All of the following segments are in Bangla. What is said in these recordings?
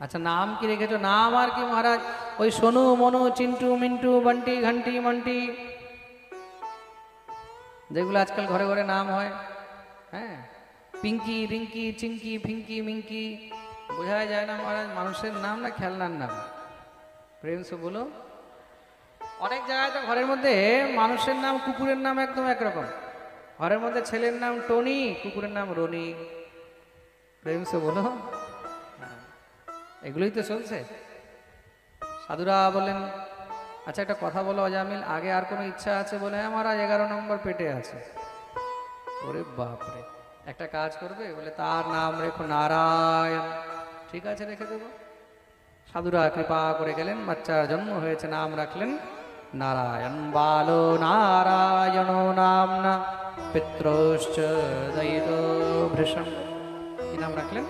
আচ্ছা নাম কি রেখেছো? নাম আর কি মহারাজ, ওই সোনু মনু চিন্টু মিন্টু বান্টি ঘন্টি মন্টি, যেগুলো আজকাল ঘরে ঘরে নাম হয়। হ্যাঁ, পিঙ্কি রিঙ্কি চিঙ্কি ফিঙ্কি মিঙ্কি, বোঝা যায় না মহারাজ মানুষের নাম না খেলনার নাম? প্রেম সে বলো। অনেক জায়গায় তো ঘরের মধ্যে মানুষের নাম কুকুরের নাম একদম একরকম। ঘরের মধ্যে ছেলের নাম টনি, কুকুরের নাম রনি। প্রেম সে বলো। এগুলোই তো চলছে। সাধুরা বলেন, আচ্ছা একটা কথা বলো অজামিল, আগে আর কোনো ইচ্ছা আছে? বলে আমার আজ 11 নম্বর পেটে আছে। ওরে বাপরে, একটা কাজ করবে? বলে তার নাম রেখো নারায়ণ। ঠিক আছে, রেখে দেবো। সাধুরা কৃপা করে গেলেন, বাচ্চার জন্ম হয়েছে, নাম রাখলেন নারায়ণ। বালো নারায়ণ নামনা পিত্রশ্চ দয়িত ভৃশম। কি নাম রাখলেন?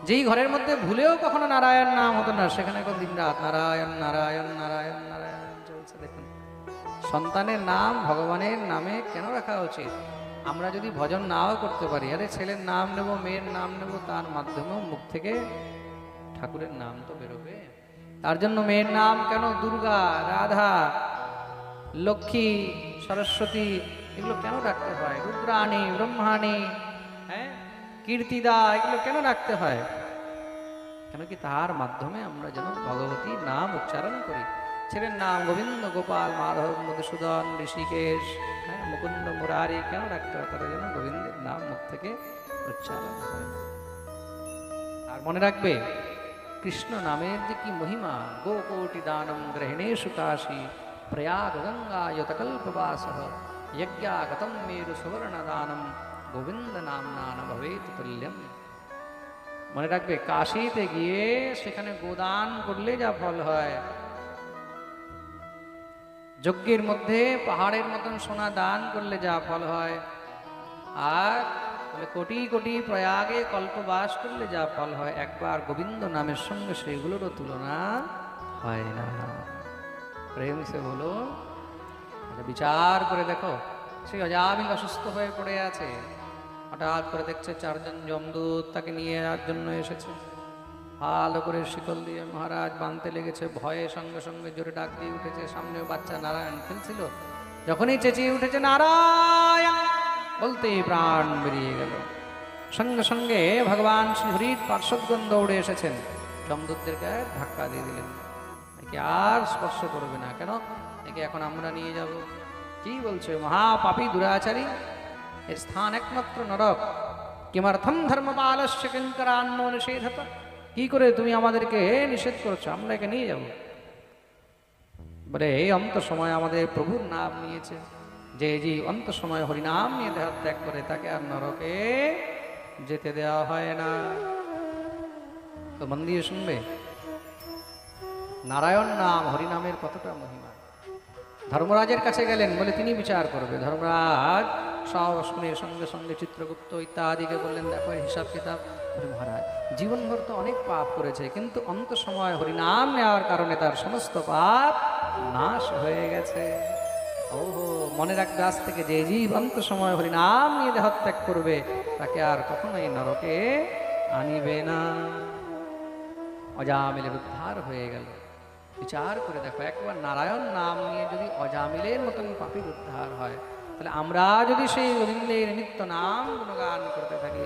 যেই ঘরের মধ্যে ভুলেও কখনো নারায়ণ নাম হতো না, সেখানে এখন দিন রাত নারায়ণ নারায়ণ নারায়ণ নারায়ণ চলছে। দেখুন, সন্তানের নাম ভগবানের নামে কেন রাখা উচিত? আমরা যদি ভজন নাও করতে পারি, আরে ছেলের নাম নেব, মেয়ের নাম নেব, তার মাধ্যমেও মুখ থেকে ঠাকুরের নাম তো বেরোবে। তার জন্য মেয়ের নাম কেন দুর্গা, রাধা, লক্ষ্মী, সরস্বতী এগুলো কেন রাখতে হয়? রুদ্রাণী, ব্রহ্মাণী, হ্যাঁ, কীর্তিদা, এগুলো কেন রাখতে হয়? কেন কি তার মাধ্যমে আমরা যেন ভগবতীর নাম উচ্চারণ করি। ছেলের নাম গোবিন্দ, গোপাল, মাধব, মধুসূদন, ঋষিকেশ, হ্যাঁ, মুকুন্দ, মুরারি কেন রাখতে হয়? তারা যেন গোবিন্দের নাম মুখ থেকে উচ্চারণ হয়। আর মনে রাখবে কৃষ্ণ নামের যে কি মহিমা। গোকোটি দানম গ্রহণেষু কাশী প্রয়াগ গঙ্গা যতকল্পবাসঃ যজ্ঞাগতম মেরু সুবর্ণ দানম গোবিন্দ নামনা ন ভবেত তুল্যম। মনে রাখবে কাশীতে গিয়ে সেখানে গোদান করলে যা ফল হয়, যজ্ঞের মধ্যে পাহাড়ের মতন সোনা দান করলে যা ফল হয়, আর কোটি কোটি প্রয়াগে কল্পবাস করলে যা ফল হয়, একবার গোবিন্দ নামের সঙ্গে সেগুলোরও তুলনা হয় না। প্রেম সে বলো। বিচার করে দেখো, সেই অজামিল অসুস্থ হয়ে পড়ে আছে, হঠাৎ করে দেখছে 4 জন যমদূত তাকে নিয়ে যাওয়ার জন্য এসেছে। ভালো করে শিকল দিয়ে মহারাজ বাঁধতে লেগেছে। ভয়ে সঙ্গে সঙ্গে জোরে ডাক দিয়ে উঠেছে। সামনে বাচ্চা নারায়ণ খেলছিল, যখনই চেঁচিয়ে উঠেছে নারায়ণ বলতে প্রাণ বেরিয়ে গেল। সঙ্গে সঙ্গে ভগবান শ্রীহরির পার্শ্বদগণ দৌড়ে এসেছেন, যমদূতদের গায়ে ধাক্কা দিয়ে দিলেন, একে আর স্পর্শ করবে না। কেন? একে এখন আমরা নিয়ে যাব। কি বলছে? মহাপাপী দুরাচারী, এর স্থান একমাত্র নরক। কিমার্থম ধর্মপালস্য কিঙ্করান্ন নিষেধত। কি করে তুমি আমাদেরকে নিষেধ করছো? আমরা একে নিয়ে যাব। বলে এই অন্ত সময় আমাদের প্রভুর নাম নিয়েছে, যে অন্ত সময় হরিনাম নিয়ে দেহ ত্যাগ করে তাকে আর নরকে যেতে দেওয়া হয় না। তো মন দিয়ে শুনবে, নারায়ণ নাম হরিনামের কতটা মহিমা। ধর্মরাজের কাছে গেলেন, বলে তিনি বিচার করবে। ধর্মরাজ সব শুনে সঙ্গে সঙ্গে চিত্রগুপ্ত ইত্যাদিকে বললেন, দেখো হিসাব কিতাব। মহারাজ জীবনভর তো অনেক পাপ করেছে, কিন্তু অন্ত সময় হরিনাম নেওয়ার কারণে তার সমস্ত পাপ নাশ হয়ে গেছে। ওহো, মনে রাখবে আজ থেকে যে জীব অন্ত সময় হরিনাম নিয়ে দেহত্যাগ করবে, তাকে আর কখনোই নরকে আনিবে না। অজামিলের উদ্ধার হয়ে গেল। বিচার করে দেখো, একবার নারায়ণ নাম নিয়ে যদি অজামিলের মতন পাপীর উদ্ধার হয়, তাহলে আমরা যদি সেই গোবিন্দের নিত্য নাম গুণগান করতে থাকি,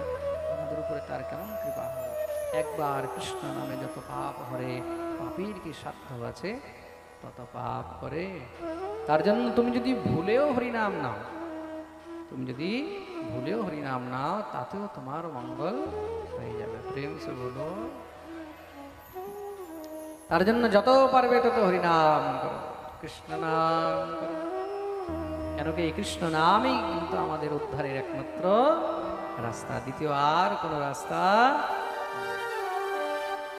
আমাদের উপরে তার কেমন কৃপা হবে। একবার কৃষ্ণ নামে যত পাপ হরে, পাপীর কি সাধ্য আছে তত পাপ করে। তার জন্য তুমি যদি ভুলেও হরিনাম নাও, তুমি যদি ভুলেও হরিনাম নাও, তাতেও তোমার মঙ্গল হয়ে যাবে। প্রেম সে বলো। তার জন্য যত পারবে তত হরিনাম করো, কৃষ্ণ নাম করো। কেন কি এই কৃষ্ণ নামই কিন্তু আমাদের উদ্ধারের একমাত্র রাস্তা, দ্বিতীয় আর কোনো রাস্তা